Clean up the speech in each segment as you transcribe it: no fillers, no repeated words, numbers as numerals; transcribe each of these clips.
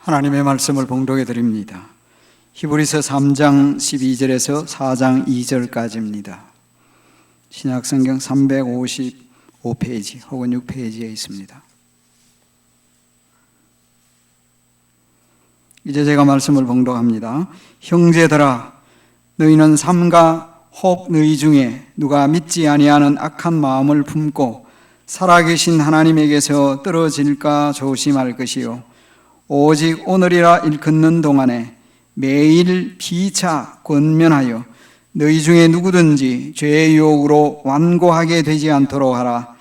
하나님의 말씀을 봉독해 드립니다. 히브리서 3장 12절에서 4장 2절까지입니다. 신약성경 355페이지 혹은 6페이지에 있습니다. 이제 제가 말씀을 봉독합니다. 형제들아, 너희는 삼가 혹 너희 중에 누가 믿지 아니하는 악한 마음을 품고 살아계신 하나님에게서 떨어질까 조심할 것이요, 오직 오늘이라 일컫는 동안에 매일 피차 권면하여 너희 중에 누구든지 죄의 유혹으로 완고하게 되지 않도록 하라.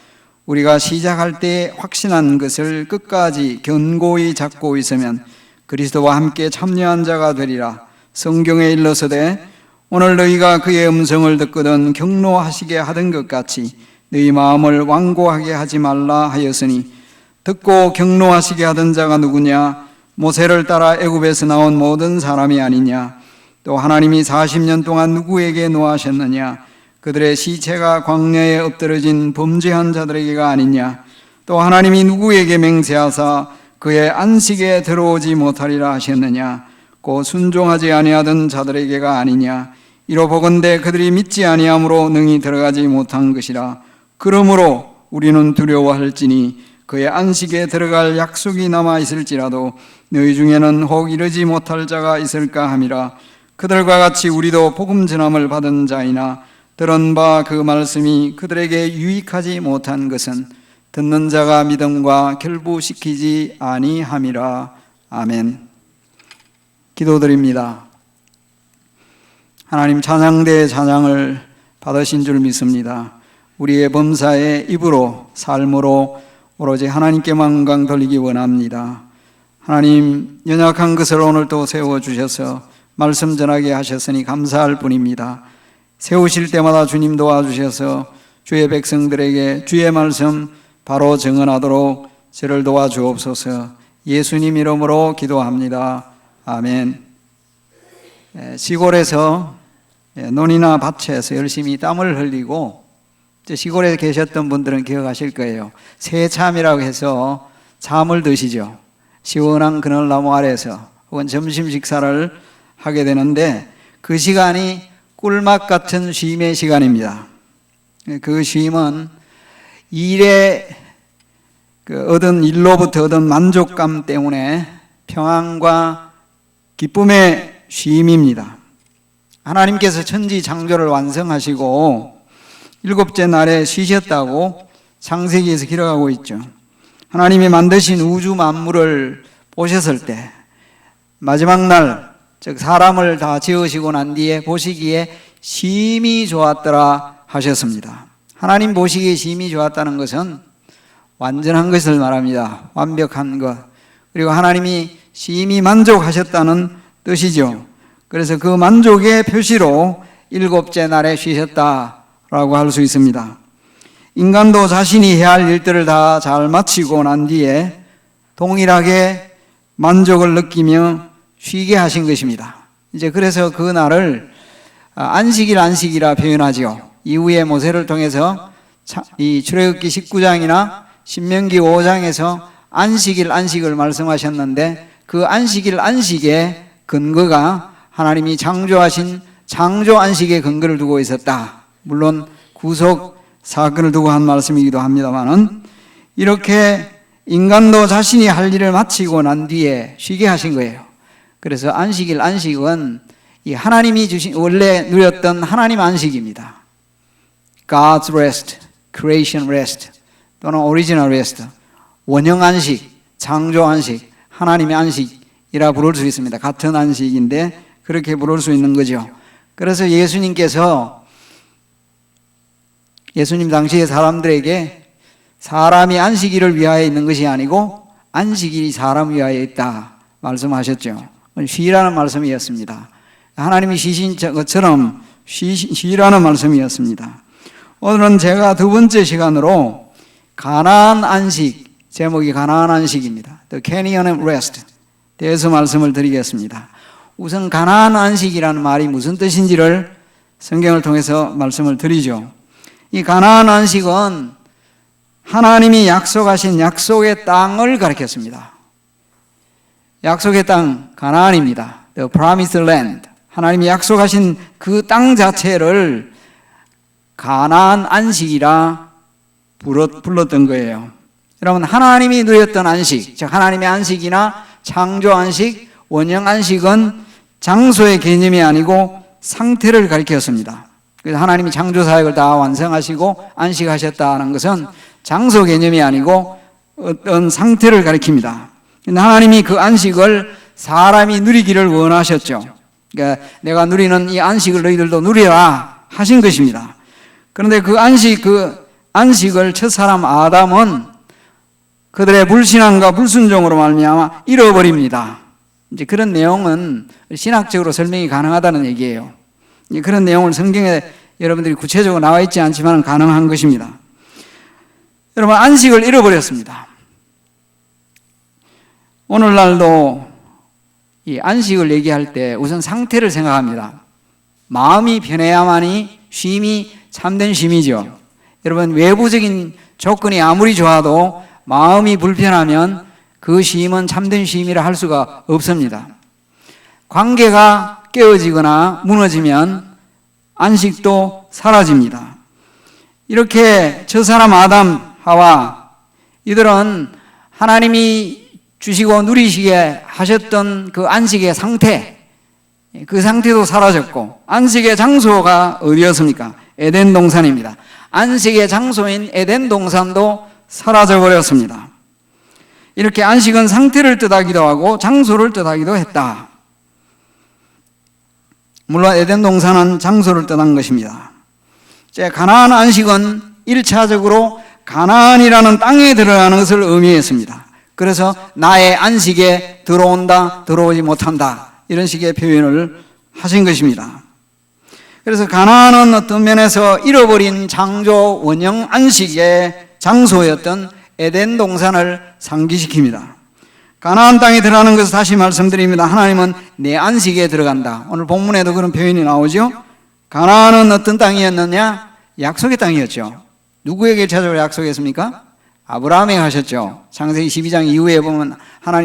우리가 시작할 때 확신한 것을 끝까지 견고히 잡고 있으면 그리스도와 함께 참여한 자가 되리라. 성경에 일러서되 오늘 너희가 그의 음성을 듣거든 경노하시게 하던 것 같이 너희 마음을 완고하게 하지 말라 하였으니, 듣고 경노하시게 하던 자가 누구냐? 모세를 따라 애굽에서 나온 모든 사람이 아니냐? 또 하나님이 40년 동안 누구에게 노하셨느냐? 그들의 시체가 광야에 엎드러진 범죄한 자들에게가 아니냐? 또 하나님이 누구에게 맹세하사 그의 안식에 들어오지 못하리라 하셨느냐? 곧 순종하지 아니하던 자들에게가 아니냐? 이로 보건대 그들이 믿지 아니함으로 능히 들어가지 못한 것이라. 그러므로 우리는 두려워할지니 그의 안식에 들어갈 약속이 남아 있을지라도 너희 중에는 혹 이르지 못할 자가 있을까 함이라. 그들과 같이 우리도 복음 전함을 받은 자이나 들은 바 그 말씀이 그들에게 유익하지 못한 것은 듣는 자가 믿음과 결부시키지 아니함이라. 아멘. 기도드립니다. 하나님, 찬양대의 찬양을 받으신 줄 믿습니다. 우리의 범사의 입으로, 삶으로 오로지 하나님께만 영광 돌리기 원합니다. 하나님, 연약한 것을 오늘 또 세워주셔서 말씀 전하게 하셨으니 감사할 뿐입니다. 세우실 때마다 주님 도와주셔서 주의 백성들에게 주의 말씀 바로 증언하도록 저를 도와주옵소서. 예수님 이름으로 기도합니다. 아멘. 시골에서 논이나 밭에서 열심히 땀을 흘리고, 시골에 계셨던 분들은 기억하실 거예요. 새참이라고 해서 잠을 드시죠. 시원한 그늘나무 아래서 혹은 점심 식사를 하게 되는데, 그 시간이 꿀맛 같은 쉼의 시간입니다. 그 쉼은 일에 얻은 일로부터 얻은 만족감 때문에 평안과 기쁨의 쉼입니다. 하나님께서 천지 창조를 완성하시고 일곱째 날에 쉬셨다고 창세기에서 기록하고 있죠. 하나님이 만드신 우주 만물을 보셨을 때 마지막 날, 즉 사람을 다 지으시고 난 뒤에 보시기에 심히 좋았더라 하셨습니다. 하나님 보시기에 심히 좋았다는 것은 완전한 것을 말합니다. 완벽한 것. 그리고 하나님이 심히 만족하셨다는 뜻이죠. 그래서 그 만족의 표시로 일곱째 날에 쉬셨다라고 할 수 있습니다. 인간도 자신이 해야 할 일들을 다 잘 마치고 난 뒤에 동일하게 만족을 느끼며 쉬게 하신 것입니다. 이제 그래서 그 날을 안식이라 표현하죠. 이후에 모세를 통해서 이 출애굽기 19장이나 신명기 5장에서 안식을 말씀하셨는데, 그 안식의 근거가 하나님이 창조하신 창조 안식의 근거를 두고 있었다. 물론 구속 사건을 두고 한 말씀이기도 합니다만은, 이렇게 인간도 자신이 할 일을 마치고 난 뒤에 쉬게 하신 거예요. 그래서 안식은 이 하나님이 주신 원래 누렸던 하나님 안식입니다. God's rest, creation rest 또는 original rest, 원형 안식, 창조 안식, 하나님의 안식이라 부를 수 있습니다. 같은 안식인데 그렇게 부를 수 있는 거죠. 그래서 예수님 당시의 사람들에게 사람이 안식일을 위하여 있는 것이 아니고 안식일이 사람 위하여 있다 말씀하셨죠. 쉬라는 말씀이었습니다. 하나님이 쉬신 것처럼 쉬라는 말씀이었습니다. 오늘은 제가 두 번째 시간으로 가나안 안식, 제목이 가나안 안식입니다. The Canaan Rest 대해서 말씀을 드리겠습니다. 우선 가나안 안식이라는 말이 무슨 뜻인지를 성경을 통해서 말씀을 드리죠. 이 가나안 안식은 하나님이 약속하신 약속의 땅을 가리켰습니다. 약속의 땅 가나안입니다. The Promised Land. 하나님이 약속하신 그 땅 자체를 가나안 안식이라 불렀던 거예요. 여러분, 하나님이 누렸던 안식, 즉 하나님의 안식이나 창조 안식, 원형 안식은 장소의 개념이 아니고 상태를 가리켰습니다. 그래서 하나님이 창조 사역을 다 완성하시고 안식하셨다는 것은 장소 개념이 아니고 어떤 상태를 가리킵니다. 하나님이 그 안식을 사람이 누리기를 원하셨죠. 그러니까 내가 누리는 이 안식을 너희들도 누리라 하신 것입니다. 그런데 그 안식을 첫사람 아담은 그들의 불신앙과 불순종으로 말미암아 잃어버립니다. 이제 그런 내용은 신학적으로 설명이 가능하다는 얘기예요. 그런 내용을 성경에 여러분들이 구체적으로 나와 있지 않지만 가능한 것입니다. 여러분, 안식을 잃어버렸습니다. 오늘날도 이 안식을 얘기할 때 우선 상태를 생각합니다. 마음이 편해야만이 쉼이 참된 쉼이죠. 여러분, 외부적인 조건이 아무리 좋아도 마음이 불편하면 그 쉼은 참된 쉼이라 할 수가 없습니다. 관계가 깨어지거나 무너지면 안식도 사라집니다. 이렇게 첫사람 아담, 하와 이들은 하나님이 주시고 누리시게 하셨던 그 안식의 상태, 그 상태도 사라졌고, 안식의 장소가 어디였습니까? 에덴 동산입니다. 안식의 장소인 에덴 동산도 사라져 버렸습니다. 이렇게 안식은 상태를 뜻하기도 하고 장소를 뜻하기도 했다. 물론 에덴 동산은 장소를 뜻한 것입니다. 가나안 안식은 1차적으로 가나안이라는 땅에 들어가는 것을 의미했습니다. 그래서 나의 안식에 들어온다, 들어오지 못한다, 이런 식의 표현을 하신 것입니다. 그래서 가나안은 어떤 면에서 잃어버린 창조 원형 안식의 장소였던 에덴 동산을 상기시킵니다. 가나안 땅에 들어가는 것을 다시 말씀드립니다. 하나님은 내 안식에 들어간다. 오늘 본문에도 그런 표현이 나오죠. 가나안은 어떤 땅이었느냐? 약속의 땅이었죠. 누구에게 찾아올 약속했습니까? 아브라함에게 하셨죠. 창세기 12장 이후에 보면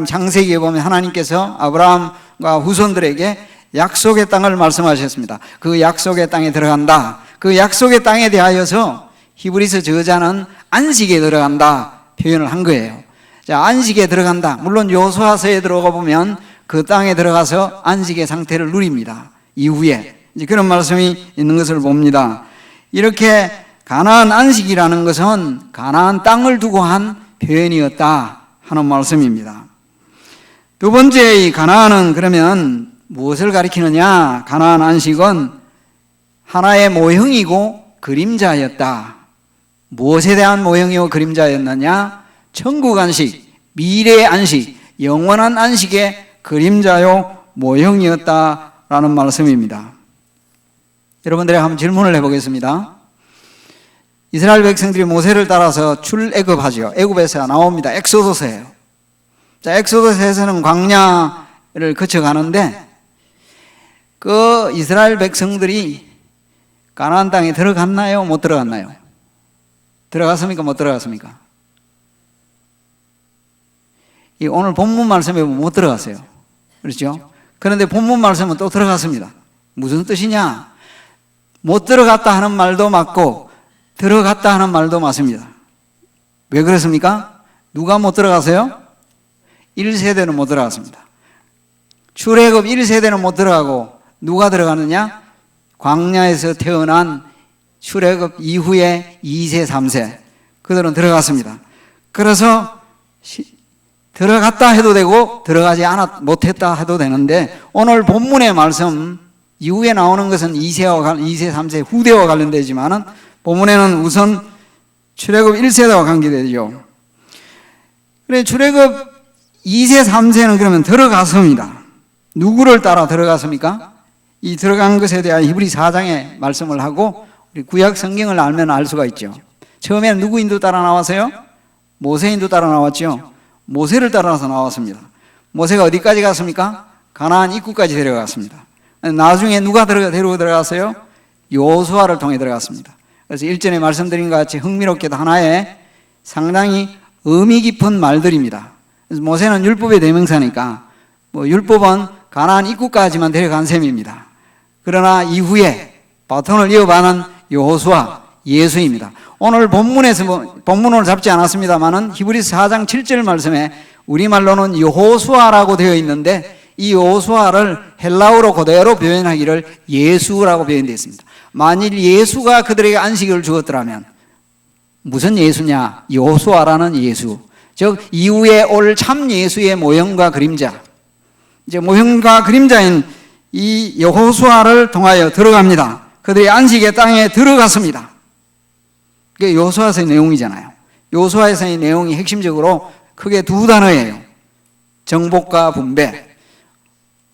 창세기에 보면 하나님께서 아브라함과 후손들에게 약속의 땅을 말씀하셨습니다. 그 약속의 땅에 들어간다. 그 약속의 땅에 대하여서 히브리서 저자는 안식에 들어간다 표현을 한 거예요. 자, 안식에 들어간다. 물론 여호수아서에 들어가 보면 그 땅에 들어가서 안식의 상태를 누립니다. 이후에 이제 그런 말씀이 있는 것을 봅니다. 이렇게 가나안 안식이라는 것은 가나안 땅을 두고 한 표현이었다 하는 말씀입니다. 두 번째, 이 가나안은 그러면 무엇을 가리키느냐? 가나안 안식은 하나의 모형이고 그림자였다. 무엇에 대한 모형이고 그림자였느냐? 천국 안식, 미래의 안식, 영원한 안식의 그림자요 모형이었다라는 말씀입니다. 여러분들에게 한번 질문을 해보겠습니다. 이스라엘 백성들이 모세를 따라서 출애굽하죠. 애굽에서 나옵니다. 엑소도서예요. 자, 엑소도서에서는 광야를 거쳐가는데 그 이스라엘 백성들이 가나안 땅에 들어갔나요? 못 들어갔나요? 들어갔습니까? 못 들어갔습니까? 오늘 본문 말씀에 못 들어갔어요. 그렇죠? 그런데 본문 말씀은 또 들어갔습니다. 무슨 뜻이냐? 못 들어갔다 하는 말도 맞고 들어갔다 하는 말도 맞습니다. 왜 그렇습니까? 누가 못 들어가세요? 1세대는 못 들어갔습니다. 출애굽 1세대는 못 들어가고 누가 들어가느냐? 광야에서 태어난 출애굽 이후에 2세, 3세 그들은 들어갔습니다. 그래서 들어갔다 해도 되고 들어가지 못했다 해도 되는데 오늘 본문의 말씀 이후에 나오는 것은 2세, 3세 후대와 관련되지만은 본문에는 우선 출애굽 1세대와 관계되죠. 그래, 출애굽 2세, 3세는 그러면 들어갔습니다. 누구를 따라 들어갔습니까? 이 들어간 것에 대한 히브리 4장의 말씀을 하고 우리 구약 성경을 알면 알 수가 있죠. 처음에는 누구 인도 따라 나왔어요? 모세 인도 따라 나왔죠. 모세를 따라서 나왔습니다. 모세가 어디까지 갔습니까? 가나안 입구까지 데려갔습니다. 나중에 누가 데리고 들어갔어요? 여호수아를 통해 들어갔습니다. 그래서 일전에 말씀드린 것 같이 흥미롭게도 하나의 상당히 의미 깊은 말들입니다. 그래서 모세는 율법의 대명사니까 율법은 가나안 입구까지만 데려간 셈입니다. 그러나 이후에 바톤을 이어받는 여호수아, 예수입니다. 오늘 본문에서 본문을 잡지 않았습니다만은 히브리서 4장 7절 말씀에 우리말로는 여호수아라고 되어 있는데 이 여호수아를 헬라어로 그대로 표현하기를 예수라고 표현되어 있습니다. 만일 예수가 그들에게 안식일을 주었더라면 무슨 예수냐? 여호수아라는 예수, 즉 이후에 올 참 예수의 모형과 그림자, 이제 모형과 그림자인 이 여호수아를 통하여 들어갑니다. 그들이 안식의 땅에 들어갔습니다. 그게 여호수아서의 내용이잖아요. 여호수아서의 내용이 핵심적으로 크게 두 단어예요. 정복과 분배.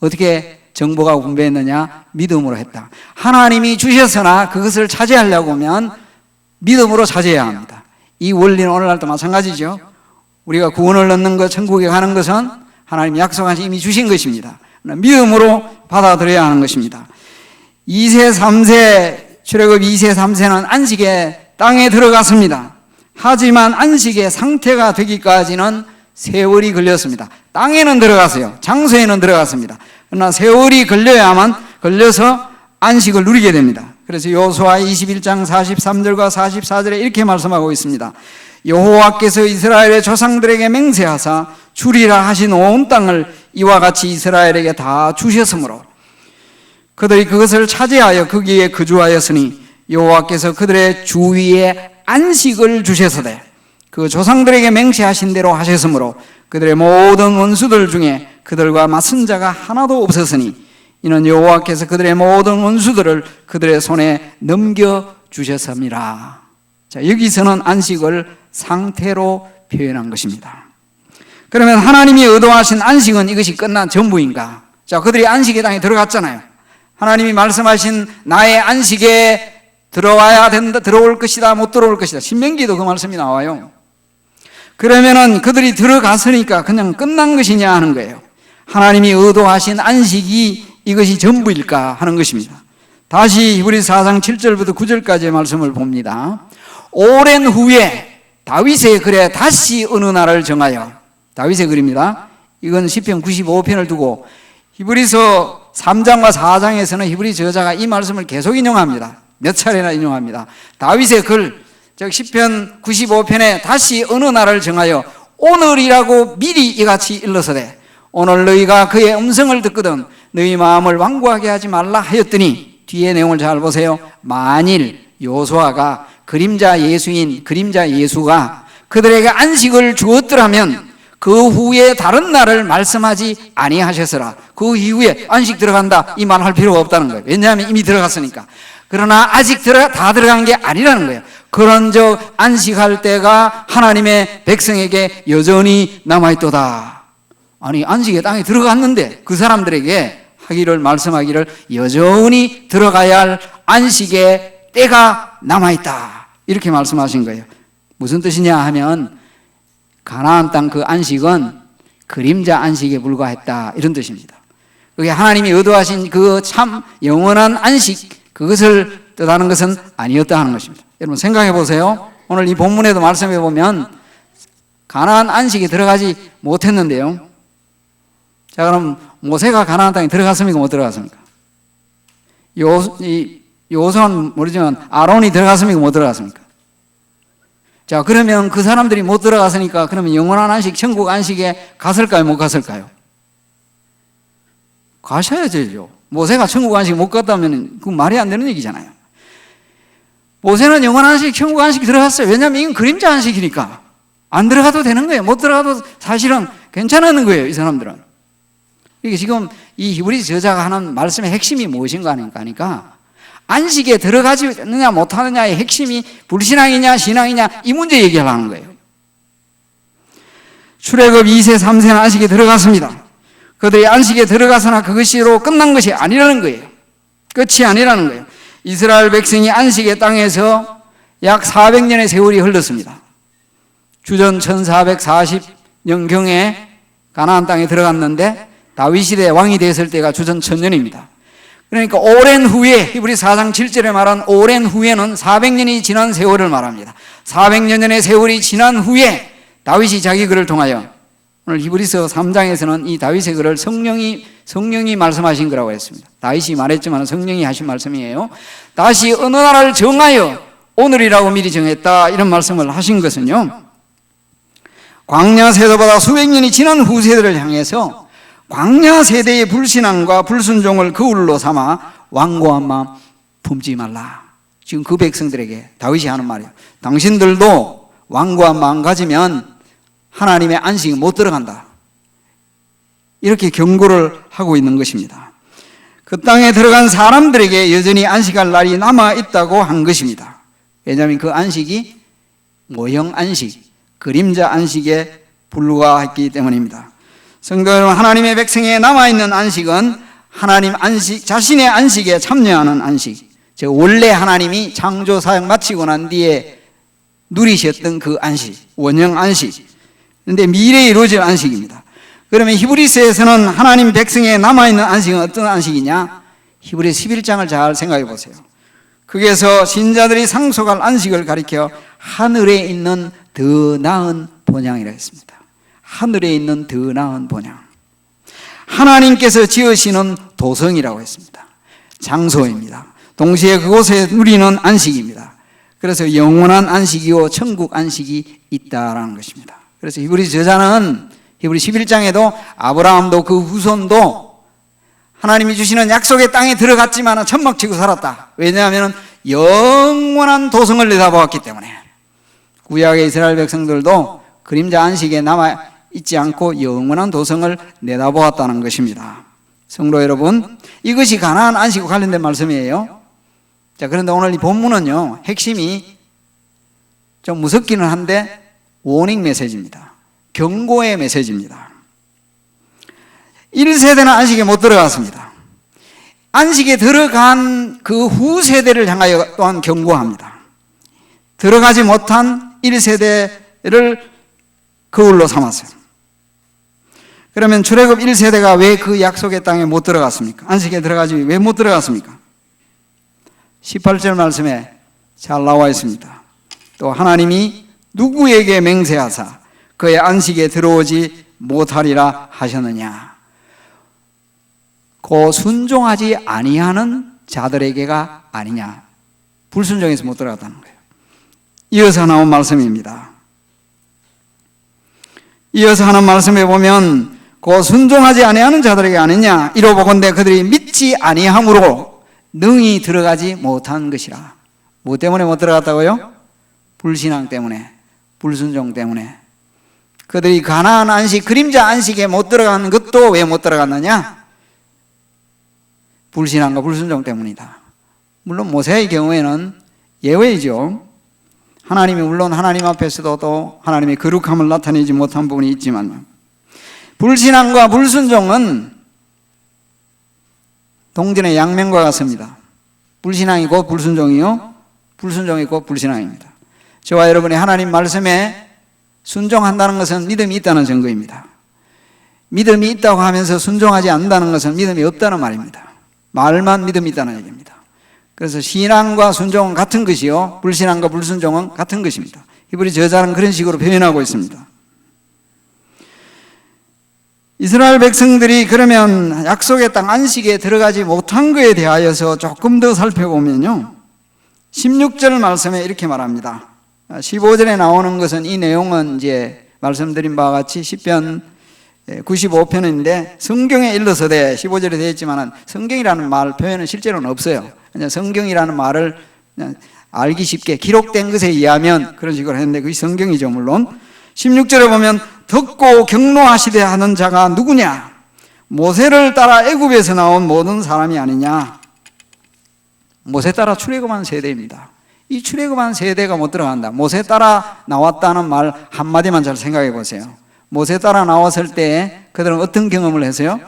어떻게 정복하고 분배했느냐? 믿음으로 했다. 하나님이 주셨으나 그것을 차지하려고 하면 믿음으로 차지해야 합니다. 이 원리는 오늘날도 마찬가지죠. 우리가 구원을 얻는 것, 천국에 가는 것은 하나님이 약속하신 이미 주신 것입니다. 믿음으로 받아들여야 하는 것입니다. 2세, 3세, 출애굽 2세, 3세는 안식의 땅에 들어갔습니다. 하지만 안식의 상태가 되기까지는 세월이 걸렸습니다. 땅에는 들어갔어요. 장소에는 들어갔습니다. 그러나 세월이 걸려서 안식을 누리게 됩니다. 그래서 여호수아 21장 43절과 44절에 이렇게 말씀하고 있습니다. 여호와께서 이스라엘의 조상들에게 맹세하사 주리라 하신 온 땅을 이와 같이 이스라엘에게 다 주셨으므로 그들이 그것을 차지하여 거기에 거주하였으니 여호와께서 그들의 주위에 안식을 주셨으되 그 조상들에게 맹세하신 대로 하셨으므로 그들의 모든 원수들 중에 그들과 맞선 자가 하나도 없었으니 이는 여호와께서 그들의 모든 원수들을 그들의 손에 넘겨주셨습니다. 자, 여기서는 안식을 상태로 표현한 것입니다. 그러면 하나님이 의도하신 안식은 이것이 끝난 전부인가? 자, 그들이 안식의 땅에 들어갔잖아요. 하나님이 말씀하신 나의 안식에 들어와야 된다, 들어올 것이다, 못 들어올 것이다. 신명기에도 그 말씀이 나와요. 그러면은 그들이 들어갔으니까 그냥 끝난 것이냐 하는 거예요. 하나님이 의도하신 안식이 이것이 전부일까 하는 것입니다. 다시 히브리서 4장 7절부터 9절까지의 말씀을 봅니다. 오랜 후에 다윗의 글에 다시 어느 날을 정하여, 다윗의 글입니다. 이건 시편 95편을 두고 히브리서 3장과 4장에서는 히브리서 저자가 이 말씀을 계속 인용합니다. 몇 차례나 인용합니다. 다윗의 글, 즉 시편 95편에 다시 어느 날을 정하여 오늘이라고 미리 이같이 일러서되 오늘 너희가 그의 음성을 듣거든 너희 마음을 완고하게 하지 말라 하였더니 뒤에 내용을 잘 보세요. 만일 여호수아가 그림자 예수인 그림자 예수가 그들에게 안식을 주었더라면 그 후에 다른 날을 말씀하지 아니하셨으라. 그 이후에 안식 들어간다 이 말 할 필요가 없다는 거예요. 왜냐하면 이미 들어갔으니까. 그러나 아직 다 들어간 게 아니라는 거예요. 그런즉 안식할 때가 하나님의 백성에게 여전히 남아있도다. 아니 안식의 땅에 들어갔는데 그 사람들에게 말씀하기를 여전히 들어가야 할 안식의 때가 남아있다 이렇게 말씀하신 거예요. 무슨 뜻이냐 하면 가나안 땅 그 안식은 그림자 안식에 불과했다 이런 뜻입니다. 그게 하나님이 의도하신 그 참 영원한 안식 그것을 뜻하는 것은 아니었다 하는 것입니다. 여러분 생각해 보세요. 오늘 이 본문에도 말씀해 보면 가나안 안식에 들어가지 못했는데요. 자, 그럼 모세가 가나안 땅에 들어갔습니까? 못 들어갔습니까? 여호수아는 모르지만 아론이 들어갔습니까? 못 들어갔습니까? 자, 그러면 그 사람들이 못 들어갔으니까 그러면 영원한 안식, 천국 안식에 갔을까요? 못 갔을까요? 가셔야죠. 모세가 천국 안식 못 갔다면 그 말이 안 되는 얘기잖아요. 모세는 영원한 안식, 천국 안식 들어갔어요. 왜냐하면 이건 그림자 안식이니까 안 들어가도 되는 거예요. 못 들어가도 사실은 괜찮은 거예요. 이 사람들은. 이게 지금 이 히브리서 저자가 하는 말씀의 핵심이 무엇인가 하니까 안식에 들어가지느냐 못하느냐의 핵심이 불신앙이냐 신앙이냐 이 문제 얘기하려는 거예요. 출애굽 2세 3세는 안식에 들어갔습니다. 그들이 안식에 들어가서나 그것으로 끝난 것이 아니라는 거예요. 끝이 아니라는 거예요. 이스라엘 백성이 안식의 땅에서 약 400년의 세월이 흘렀습니다. 주전 1440년경에 가나안 땅에 들어갔는데 다윗 시대 왕이 됐을 때가 주전 1000년입니다. 그러니까 오랜 후에 히브리서 4장 7절에 말한 오랜 후에는 400년이 지난 세월을 말합니다. 400년의 세월이 지난 후에 다윗이 자기 글을 통하여 오늘 히브리서 3장에서는 이 다윗의 글을 성령이 말씀하신 거라고 했습니다. 다윗이 말했지만 성령이 하신 말씀이에요. 다시 어느 날을 정하여 오늘이라고 미리 정했다, 이런 말씀을 하신 것은요, 광야 세대보다 수백 년이 지난 후세대를 향해서 광야 세대의 불신앙과 불순종을 거울로 삼아 완고한 마음 품지 말라. 지금 그 백성들에게 다윗이 하는 말이에요. 당신들도 완고한 마음 가지면 하나님의 안식에 못 들어간다, 이렇게 경고를 하고 있는 것입니다. 그 땅에 들어간 사람들에게 여전히 안식할 날이 남아있다고 한 것입니다. 왜냐하면 그 안식이 모형 안식, 그림자 안식에 불과했기 때문입니다. 성도 여러분, 하나님의 백성에 남아있는 안식은 하나님 안식, 자신의 안식에 참여하는 안식, 즉 원래 하나님이 창조 사역 마치고 난 뒤에 누리셨던 그 안식, 원형 안식, 그런데 미래에 이루어질 안식입니다. 그러면 히브리서에서는 하나님 백성에 남아있는 안식은 어떤 안식이냐? 히브리서 11장을 잘 생각해 보세요. 거기에서 신자들이 상속할 안식을 가리켜 하늘에 있는 더 나은 본향이라 했습니다. 하늘에 있는 더 나은 본향, 하나님께서 지으시는 도성이라고 했습니다. 장소입니다. 동시에 그곳에 누리는 안식입니다. 그래서 영원한 안식이요 천국 안식이 있다라는 것입니다. 그래서 히브리 저자는 히브리 11장에도 아브라함도 그 후손도 하나님이 주시는 약속의 땅에 들어갔지만 천막치고 살았다. 왜냐하면 영원한 도성을 내다보았기 때문에. 구약의 이스라엘 백성들도 그림자 안식에 남아있지 않고 영원한 도성을 내다보았다는 것입니다. 성도 여러분, 이것이 가나안 안식과 관련된 말씀이에요. 자, 그런데 오늘 이 본문은요, 핵심이 좀 무섭기는 한데 워닝 메시지입니다. 경고의 메시지입니다. 1세대는 안식에 못 들어갔습니다. 안식에 들어간 그 후세대를 향하여 또한 경고합니다. 들어가지 못한 1세대를 거울로 삼았어요. 그러면 출애굽 1세대가 왜 그 약속의 땅에 못 들어갔습니까? 안식에 들어가지 왜 못 들어갔습니까? 18절 말씀에 잘 나와 있습니다. 또 하나님이 누구에게 맹세하사 그의 안식에 들어오지 못하리라 하셨느냐? 그 순종하지 아니하는 자들에게가 아니냐? 불순종해서 못 들어갔다는 거예요. 이어서 나온 말씀입니다. 이어서 하는 말씀에 보면 그 순종하지 아니하는 자들에게 아니냐? 이로보건대 그들이 믿지 아니함으로 능히 들어가지 못한 것이라. 뭐 때문에 못 들어갔다고요? 불신앙 때문에, 불순종 때문에. 그들이 가나안 안식, 그림자 안식에 못 들어가는 것도 왜 못 들어갔느냐? 불신앙과 불순종 때문이다. 물론 모세의 경우에는 예외이죠. 하나님이 물론 하나님 앞에서도 또 하나님의 거룩함을 나타내지 못한 부분이 있지만, 불신앙과 불순종은 동전의 양면과 같습니다. 불신앙이 곧 불순종이요, 불순종이 곧 불신앙입니다. 저와 여러분이 하나님 말씀에 순종한다는 것은 믿음이 있다는 증거입니다. 믿음이 있다고 하면서 순종하지 않는다는 것은 믿음이 없다는 말입니다. 말만 믿음이 있다는 얘기입니다. 그래서 신앙과 순종은 같은 것이요, 불신앙과 불순종은 같은 것입니다. 히브리 저자는 그런 식으로 표현하고 있습니다. 이스라엘 백성들이 그러면 약속의 땅 안식에 들어가지 못한 것에 대하여서 조금 더 살펴보면요, 16절 말씀에 이렇게 말합니다. 15절에 나오는 것은, 이 내용은 이제 말씀드린 바와 같이 시편 95편인데 성경에 일러서되 15절에 되어 있지만 성경이라는 말 표현은 실제로는 없어요. 그냥 성경이라는 말을 그냥 알기 쉽게 기록된 것에 의하면 그런 식으로 했는데 그게 성경이죠. 물론 16절에 보면 듣고 경노하시되 하는 자가 누구냐? 모세를 따라 애굽에서 나온 모든 사람이 아니냐? 모세 따라 출애굽한 세대입니다. 이 출애굽한 세대가 못 들어간다. 모세 따라 나왔다는 말 한마디만 잘 생각해 보세요. 모세 따라 나왔을 때 그들은 어떤 경험을 했어요?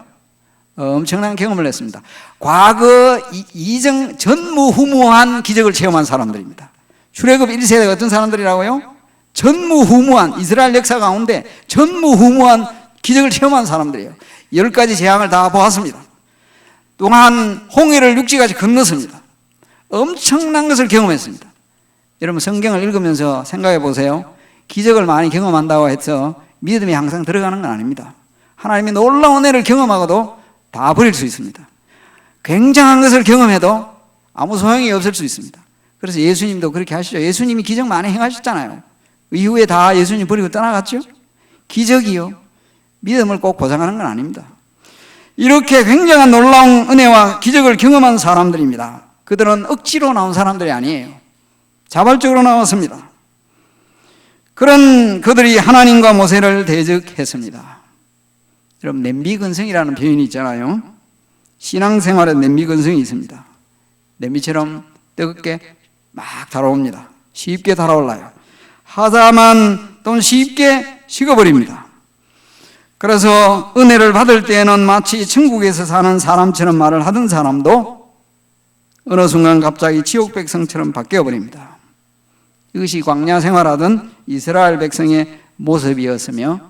엄청난 경험을 했습니다. 과거 전무후무한 기적을 체험한 사람들입니다. 출애굽 1세대가 어떤 사람들이라고요? 전무후무한, 이스라엘 역사 가운데 전무후무한 기적을 체험한 사람들이에요. 10가지 재앙을 다 보았습니다. 또한 홍해를 육지같이 건넜습니다. 엄청난 것을 경험했습니다. 여러분 성경을 읽으면서 생각해 보세요. 기적을 많이 경험한다고 해서 믿음이 항상 들어가는 건 아닙니다. 하나님의 놀라운 은혜를 경험하고도 다 버릴 수 있습니다. 굉장한 것을 경험해도 아무 소용이 없을 수 있습니다. 그래서 예수님도 그렇게 하시죠. 예수님이 기적 많이 행하셨잖아요. 이후에 다 예수님 버리고 떠나갔죠. 기적이요, 믿음을 꼭 보장하는 건 아닙니다. 이렇게 굉장한 놀라운 은혜와 기적을 경험한 사람들입니다. 그들은 억지로 나온 사람들이 아니에요. 자발적으로 나왔습니다. 그런 그들이 하나님과 모세를 대적했습니다. 여러분, 냄비근성이라는 표현이 있잖아요. 신앙생활에 냄비근성이 있습니다. 냄비처럼 뜨겁게 막 달아옵니다. 쉽게 달아올라요. 하다만 또 쉽게 식어버립니다. 그래서 은혜를 받을 때에는 마치 천국에서 사는 사람처럼 말을 하던 사람도 어느 순간 갑자기 지옥 백성처럼 바뀌어버립니다. 이것이 광야 생활하던 이스라엘 백성의 모습이었으며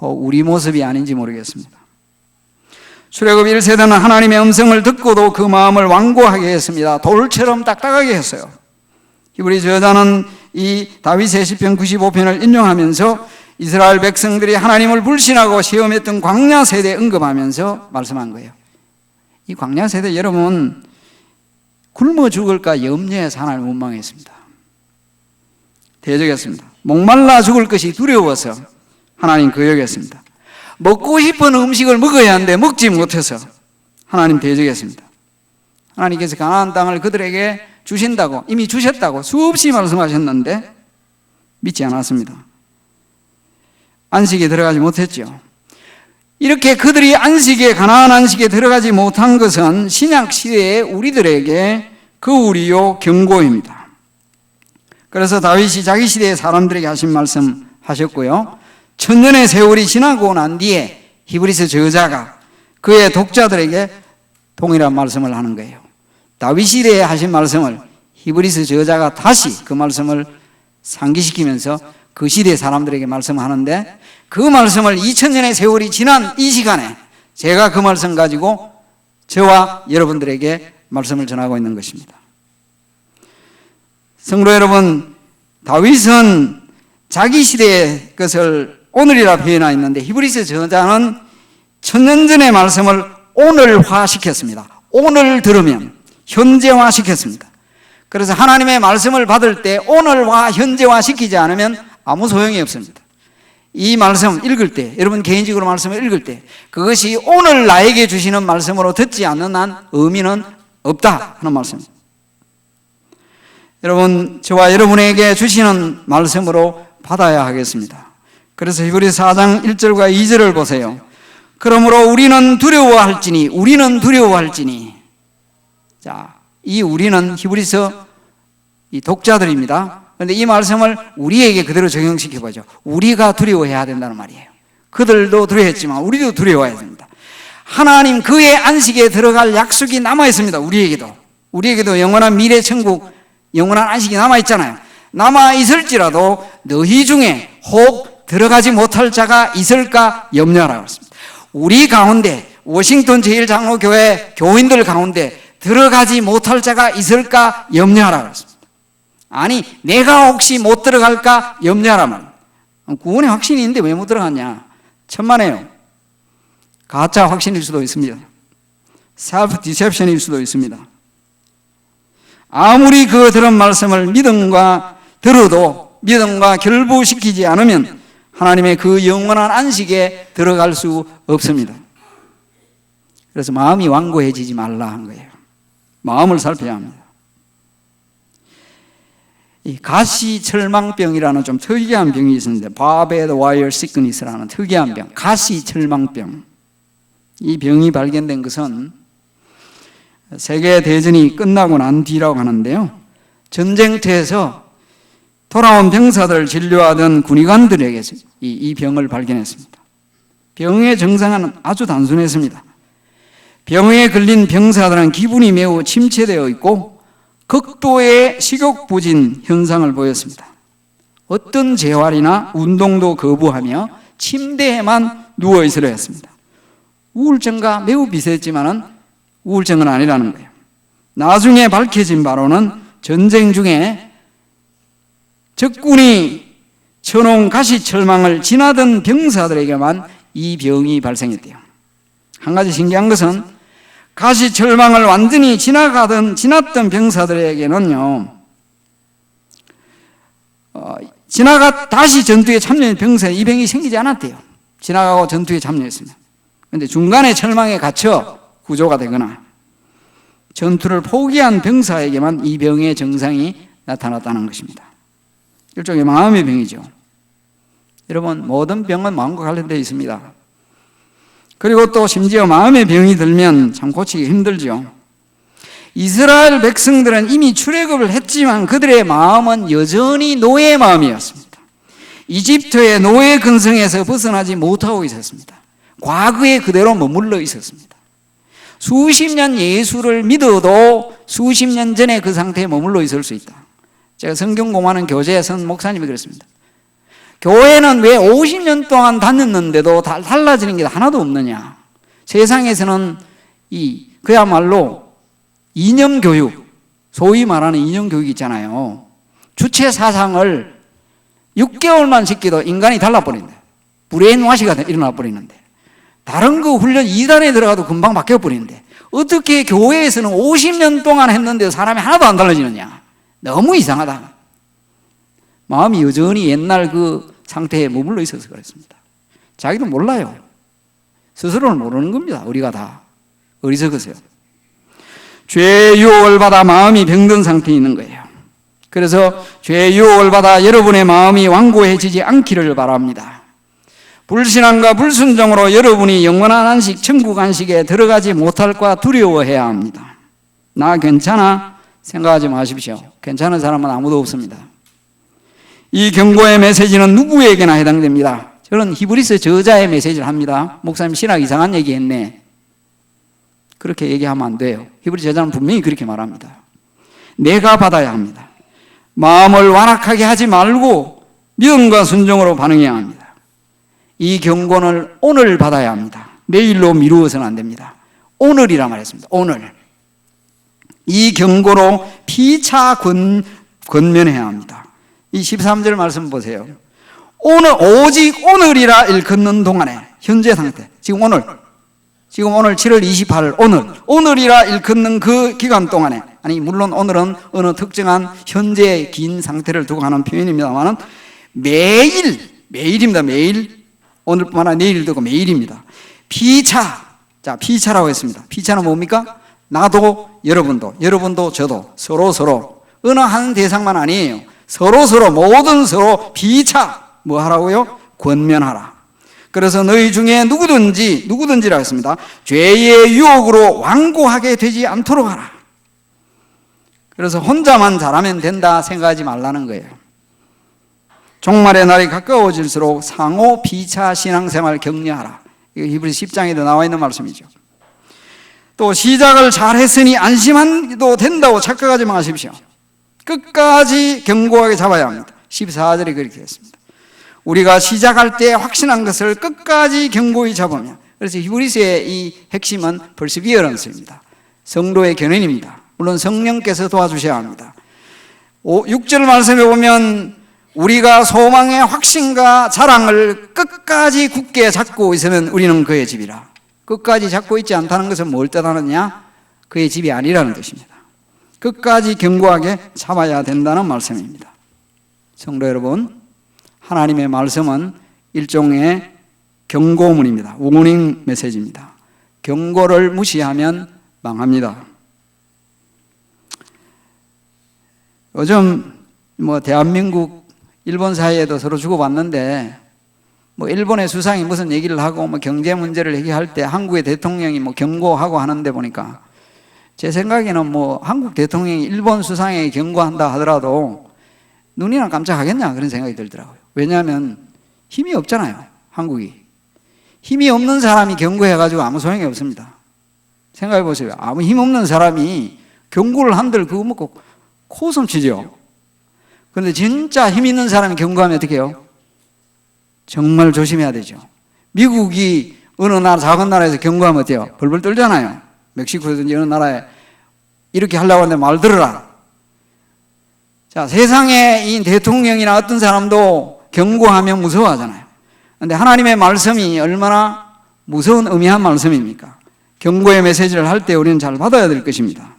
우리 모습이 아닌지 모르겠습니다. 출애굽 1세대는 하나님의 음성을 듣고도 그 마음을 완고하게 했습니다. 돌처럼 딱딱하게 했어요. 히브리 저자는 이 다윗의 시편 95편을 인용하면서 이스라엘 백성들이 하나님을 불신하고 시험했던 광야 세대에 언급하면서 말씀한 거예요. 이 광야 세대 여러분, 굶어 죽을까 염려해서 하나님을 원망했습니다. 대적했습니다. 목말라 죽을 것이 두려워서 하나님 거역했습니다. 먹고 싶은 음식을 먹어야 하는데 먹지 못해서 하나님 대적했습니다. 하나님께서 가나안 땅을 그들에게 주신다고, 이미 주셨다고 수없이 말씀하셨는데 믿지 않았습니다. 안식에 들어가지 못했죠. 이렇게 그들이 안식에, 가나안 안식에 들어가지 못한 것은 신약 시대의 우리들에게 거울이요 경고입니다. 그래서 다윗이 자기 시대의 사람들에게 하신 말씀 하셨고요, 천년의 세월이 지나고 난 뒤에 히브리서 저자가 그의 독자들에게 동일한 말씀을 하는 거예요. 다윗 시대에 하신 말씀을 히브리서 저자가 다시 그 말씀을 상기시키면서 그 시대 사람들에게 말씀하는데, 그 말씀을 2000년의 세월이 지난 이 시간에 제가 그 말씀 가지고 저와 여러분들에게 말씀을 전하고 있는 것입니다. 성도 여러분, 다윗은 자기 시대의 것을 오늘이라 표현하였는데 히브리서 저자는 1000년 전의 말씀을 오늘화시켰습니다. 오늘 들으면 현재화시켰습니다. 그래서 하나님의 말씀을 받을 때 오늘화, 현재화시키지 않으면 아무 소용이 없습니다. 이 말씀 읽을 때, 여러분 개인적으로 말씀을 읽을 때 그것이 오늘 나에게 주시는 말씀으로 듣지 않는 한 의미는 없다 하는 말씀입니다. 여러분, 저와 여러분에게 주시는 말씀으로 받아야 하겠습니다. 그래서 히브리서 4장 1절과 2절을 보세요. 그러므로 우리는 두려워할지니, 우리는 두려워할지니. 자, 이 우리는 히브리서 이 독자들입니다. 그런데 이 말씀을 우리에게 그대로 적용시켜보죠. 우리가 두려워해야 된다는 말이에요. 그들도 두려워했지만 우리도 두려워해야 됩니다. 하나님 그의 안식에 들어갈 약속이 남아있습니다. 우리에게도 영원한 미래 천국, 영원한 안식이 남아있잖아요. 남아있을지라도 너희 중에 혹 들어가지 못할 자가 있을까 염려하라고 했습니다. 우리 가운데, 워싱턴 제일장로교회 교인들 가운데 들어가지 못할 자가 있을까 염려하라고 했습니다. 아니, 내가 혹시 못 들어갈까 염려하라 말이에요. 구원의 확신이 있는데 왜 못 들어갔냐? 천만에요. 가짜 확신일 수도 있습니다. 셀프 디셉션일 수도 있습니다. 아무리 그 들은 말씀을 믿음과 들어도 믿음과 결부시키지 않으면 하나님의 그 영원한 안식에 들어갈 수 없습니다. 그래서 마음이 완고해지지 말라 한 거예요. 마음을 살펴야 합니다. 이 가시철망병이라는 좀 특이한 병이 있었는데, 바베드 와이어 시크니스라는 특이한 병, 가시철망병. 이 병이 발견된 것은 세계대전이 끝나고 난 뒤라고 하는데요, 전쟁터에서 돌아온 병사들을 진료하던 군의관들에게서 이 병을 발견했습니다. 병의 증상은 아주 단순했습니다. 병에 걸린 병사들은 기분이 매우 침체되어 있고 극도의 식욕부진 현상을 보였습니다. 어떤 재활이나 운동도 거부하며 침대에만 누워있으려 했습니다. 우울증과 매우 비슷했지만 우울증은 아니라는 거예요. 나중에 밝혀진 바로는 전쟁 중에 적군이 천홍 가시철망을 지나던 병사들에게만 이 병이 발생했대요. 한 가지 신기한 것은 가시철망을 완전히 지났던 병사들에게는요, 다시 전투에 참여한 병사에 이 병이 생기지 않았대요. 지나가고 전투에 참여했으면. 그런데 중간에 철망에 갇혀 구조가 되거나 전투를 포기한 병사에게만 이 병의 증상이 나타났다는 것입니다. 일종의 마음의 병이죠. 여러분, 모든 병은 마음과 관련되어 있습니다. 그리고 또 심지어 마음의 병이 들면 참 고치기 힘들죠. 이스라엘 백성들은 이미 출애굽을 했지만 그들의 마음은 여전히 노예의 마음이었습니다. 이집트의 노예 근성에서 벗어나지 못하고 있었습니다. 과거에 그대로 머물러 있었습니다. 수십 년 예수를 믿어도 수십 년 전에 그 상태에 머물러 있을 수 있다. 제가 성경 공부하는 교재 선 목사님이 그랬습니다. 교회는 왜 50년 동안 다녔는데도 달라지는 게 하나도 없느냐. 세상에서는 그야말로 이념교육, 소위 말하는 이념교육 있잖아요. 주체 사상을 6개월만 시켜도 인간이 달라버린대. 브레인와시가 일어나 버리는데, 다른 거 훈련 2단에 들어가도 금방 바뀌어 버리는데, 어떻게 교회에서는 50년 동안 했는데 사람이 하나도 안 달라지느냐. 너무 이상하다. 마음이 여전히 옛날 그 상태에 머물러 있어서 그랬습니다. 자기도 몰라요. 스스로는 모르는 겁니다. 우리가 다 어리석으세요. 죄의 유혹을 받아 마음이 병든 상태에 있는 거예요. 그래서 죄의 유혹을 받아 여러분의 마음이 완고해지지 않기를 바랍니다. 불신앙과 불순종으로 여러분이 영원한 안식, 천국 안식에 들어가지 못할까 두려워해야 합니다. 나 괜찮아? 생각하지 마십시오. 괜찮은 사람은 아무도 없습니다. 이 경고의 메시지는 누구에게나 해당됩니다. 저는 히브리서 저자의 메시지를 합니다. 목사님 신학 이상한 얘기 했네. 그렇게 얘기하면 안 돼요. 히브리 저자는 분명히 그렇게 말합니다. 내가 받아야 합니다. 마음을 완악하게 하지 말고 믿음과 순종으로 반응해야 합니다. 이 경고는 오늘 받아야 합니다. 내일로 미루어서는 안 됩니다. 오늘이라 말했습니다. 오늘. 이 경고로 피차 권면해야 합니다. 이 13절 말씀 보세요. 오직 오늘이라 일컫는 동안에, 현재 상태, 지금 오늘 7월 28일 오늘이라 일컫는 그 기간 동안에, 아니 물론 오늘은 어느 특정한 현재의 긴 상태를 두고 하는 표현입니다만 매일입니다. 매일. 오늘뿐만 아니라 내일도 매일입니다. 피차라고 했습니다. 피차는 뭡니까? 나도 여러분도 저도 서로 어느 한 대상만 아니에요. 서로 모든 피차 뭐 하라고요? 권면하라. 그래서 너희 중에 누구든지라고 했습니다. 죄의 유혹으로 완고하게 되지 않도록 하라. 그래서 혼자만 잘하면 된다 생각하지 말라는 거예요. 종말의 날이 가까워질수록 상호 피차 신앙생활 격려하라. 이거 히브리서 10장에도 나와 있는 말씀이죠. 또 시작을 잘했으니 안심해도 된다고 착각하지 마십시오. 끝까지 견고하게 잡아야 합니다. 14절에 그렇게 했습니다. 우리가 시작할 때 확신한 것을 끝까지 견고히 잡으며, 그래서 히브리서의 이 핵심은 perseverance입니다. 성도의 견인입니다. 물론 성령께서 도와주셔야 합니다. 6절 말씀에 보면 우리가 소망의 확신과 자랑을 끝까지 굳게 잡고 있으면 우리는 그의 집이라. 끝까지 잡고 있지 않다는 것은 뭘 뜻하느냐? 그의 집이 아니라는 뜻입니다. 끝까지 견고하게 잡아야 된다는 말씀입니다. 성도 여러분, 하나님의 말씀은 일종의 경고문입니다. 워닝 메시지입니다. 경고를 무시하면 망합니다. 요즘 대한민국, 일본 사이에도 서로 주고받는데, 일본의 수상이 무슨 얘기를 하고 경제 문제를 얘기할 때 한국의 대통령이 경고하고 하는데 보니까, 제 생각에는 한국 대통령이 일본 수상에게 경고한다 하더라도 눈이나 깜짝하겠냐 그런 생각이 들더라고요. 왜냐하면 힘이 없잖아요. 한국이. 힘이 없는 사람이 경고해가지고 아무 소용이 없습니다. 생각해 보세요. 아무 힘 없는 사람이 경고를 한들 그거 먹고 코웃음 치죠. 그런데 진짜 힘 있는 사람이 경고하면 어떻게 해요? 정말 조심해야 되죠. 미국이 어느 작은 나라에서 경고하면 어때요? 벌벌 떨잖아요. 멕시코든지 어느 나라에 이렇게 하려고 하는데 말 들으라. 자, 세상에 이 대통령이나 어떤 사람도 경고하면 무서워하잖아요. 그런데 하나님의 말씀이 얼마나 무서운 의미한 말씀입니까? 경고의 메시지를 할 때 우리는 잘 받아야 될 것입니다.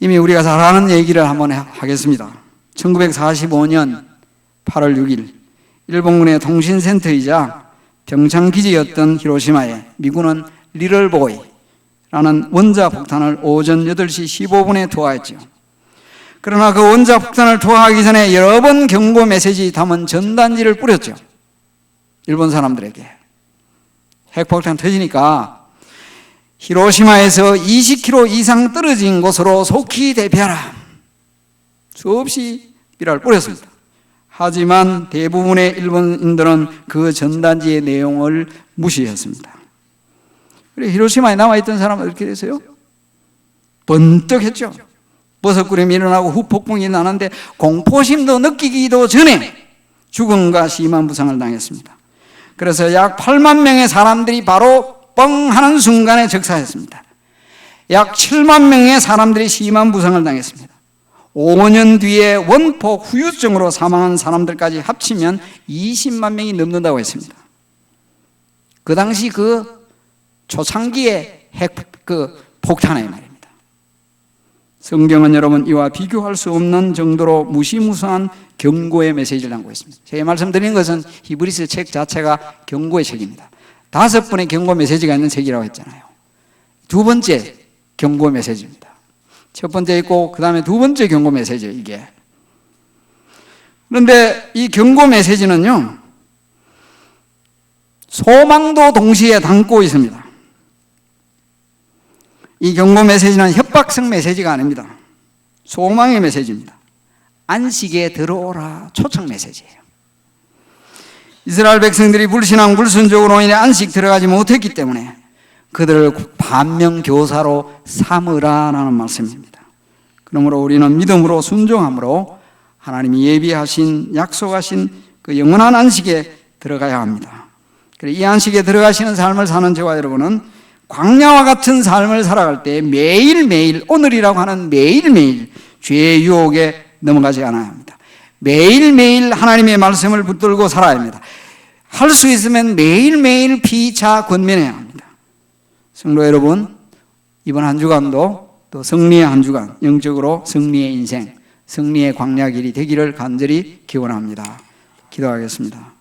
이미 우리가 잘 아는 얘기를 한번 하겠습니다. 1945년 8월 6일 일본군의 통신센터이자 병창기지였던 히로시마에 미군은 리틀보이라는 원자폭탄을 오전 8시 15분에 투하했죠. 그러나 그 원자폭탄을 투하하기 전에 여러 번 경고 메시지 담은 전단지를 뿌렸죠. 일본 사람들에게. 핵폭탄 터지니까 히로시마에서 20km 이상 떨어진 곳으로 속히 대피하라. 수없이 비라를 뿌렸습니다. 하지만 대부분의 일본인들은 그 전단지의 내용을 무시했습니다. 그리고 히로시마에 남아있던 사람은 어떻게 됐어요? 번뜩했죠. 버섯구름이 일어나고 후폭풍이 나는데 공포심도 느끼기도 전에 죽음과 심한 부상을 당했습니다. 그래서 약 8만 명의 사람들이 바로 뻥 하는 순간에 적사했습니다. 약 7만 명의 사람들이 심한 부상을 당했습니다. 5년 뒤에 원폭 후유증으로 사망한 사람들까지 합치면 20만 명이 넘는다고 했습니다. 그 당시 그 초창기의 폭탄에 말입니다. 성경은 여러분 이와 비교할 수 없는 정도로 무시무시한 경고의 메시지를 담고 있습니다. 제가 말씀드린 것은 히브리서 책 자체가 경고의 책입니다. 5번의 경고 메시지가 있는 책이라고 했잖아요. 두 번째 경고 메시지입니다. 첫 번째 있고 그 다음에 두 번째 경고 메시지예요, 이게. 그런데 이 경고 메시지는요, 소망도 동시에 담고 있습니다. 이 경고 메시지는 협박성 메시지가 아닙니다. 소망의 메시지입니다. 안식에 들어오라 초청 메시지예요. 이스라엘 백성들이 불신앙 불순종으로 인해 안식 들어가지 못했기 때문에 그들을 반면교사로 삼으라라는 말씀입니다. 그러므로 우리는 믿음으로 순종함으로 하나님이 예비하신 약속하신 그 영원한 안식에 들어가야 합니다. 이 안식에 들어가시는 삶을 사는 저와 여러분은 광야와 같은 삶을 살아갈 때 매일매일, 오늘이라고 하는 매일매일 죄의 유혹에 넘어가지 않아야 합니다. 매일매일 하나님의 말씀을 붙들고 살아야 합니다. 할 수 있으면 매일매일 피차 권면해야 합니다. 성도 여러분, 이번 한 주간도 또 승리의 한 주간, 영적으로 승리의 인생, 승리의 광야 길이 되기를 간절히 기원합니다. 기도하겠습니다.